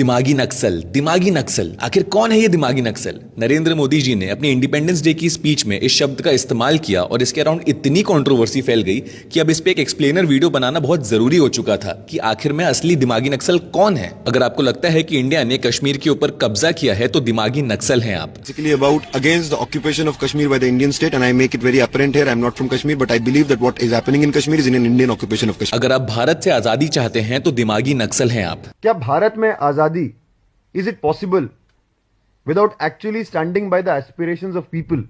दिमागी नक्सल आखिर कौन है ये दिमागी नक्सल? नरेंद्र मोदी जी ने अपनी इंडिपेंडेंस डे की स्पीच में इस शब्द का इस्तेमाल किया और इसके अराउंड इतनी कंट्रोवर्सी फैल गई कि अब इस पे एक एक्सप्लेनर वीडियो बनाना बहुत जरूरी हो चुका था कि आखिर में असली दिमागी नक्सल कौन है। अगर आपको लगता है कि इंडिया ने कश्मीर के ऊपर कब्जा किया है तो दिमागी नक्सल हैं आप। Basically about against the occupation of Kashmir by the Indian state, and I make it very apparent here. I am not from Kashmir, but I believe that what is happening in Kashmir is in an Indian occupation of Kashmir. अगर आप भारत से आजादी चाहते हैं तो दिमागी नक्सल हैं आप। क्या भारत में आजादी is it possible without actually standing by the aspirations of people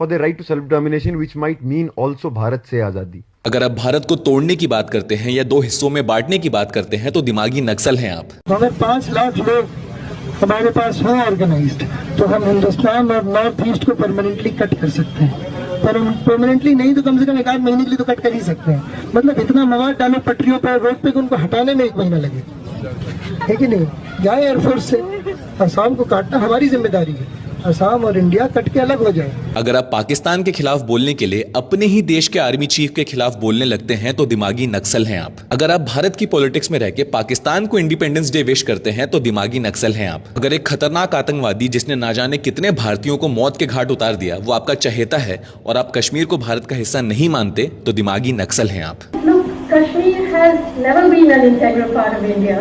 for the right to self determination, which might mean also Bharat से आजादी? अगर आप भारत को तोड़ने की बात करते हैं या दो हिस्सों में बांटने की बात करते हैं तो दिमागी नक्सल हैं आप। अगर 5 लाख लोग हमारे पास हो ऑर्गेनाइज्ड तो हम हिंदुस्तान और नॉर्थ ईस्ट को परमानेंटली कट कर सकते हैं, पर परमानेंटली नहीं तो कम से कम 1 आध महीने के लिए तो कट कर ही सकते हैं। मतलब इतना मवाद डालो पटरियों पर, रोड पे, उनको हटाने में 1 महीना लगे, है कि नहीं? जाए एयरफोर्स से, असम को काटना हमारी जिम्मेदारी है, असम और इंडिया कट के अलग हो जाए। अगर आप पाकिस्तान के खिलाफ बोलने के लिए अपने ही देश के आर्मी चीफ के खिलाफ बोलने लगते हैं तो दिमागी नक्सल हैं आप। अगर आप भारत की पॉलिटिक्स में रह के पाकिस्तान को इंडिपेंडेंस डे विश करते हैं तो दिमागी नक्सल हैं आप। अगर एक खतरनाक आतंकवादी जिसने ना जाने कितने भारतीयों को मौत के घाट उतार दिया वो आपका चहेता है और आप कश्मीर को भारत का हिस्सा नहीं मानते तो दिमागी नक्सल हैं आप। Kashmir has never been an integral part of India.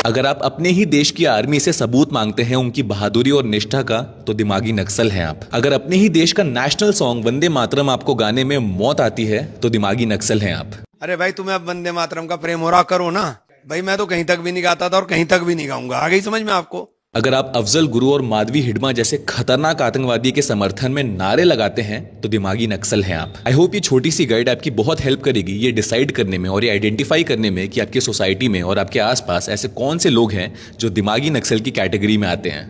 अगर आप अपने ही देश की आर्मी से सबूत मांगते हैं उनकी बहादुरी और निष्ठा का तो दिमागी नक्सल हैं आप। अगर अपने ही देश का नेशनल सॉन्ग वंदे मातरम आपको गाने में मौत आती है तो दिमागी नक्सल हैं आप। अरे भाई तुम्हें अब वंदे मातरम का प्रेम हो रहा करो ना भाई, मैं तो कहीं तक भी नहीं गाता था और कहीं तक भी नहीं गाऊंगा। आ गई समझ में आपको? अगर आप अफजल गुरु और माधवी हिडमा जैसे खतरनाक आतंकवादी के समर्थन में नारे लगाते हैं तो दिमागी नक्सल हैं आप। आई होप ये छोटी सी गाइड आपकी बहुत हेल्प करेगी ये डिसाइड करने में और ये आइडेंटिफाई करने में कि आपकी सोसाइटी में और आपके आसपास ऐसे कौन से लोग हैं जो दिमागी नक्सल की कैटेगरी में आते हैं।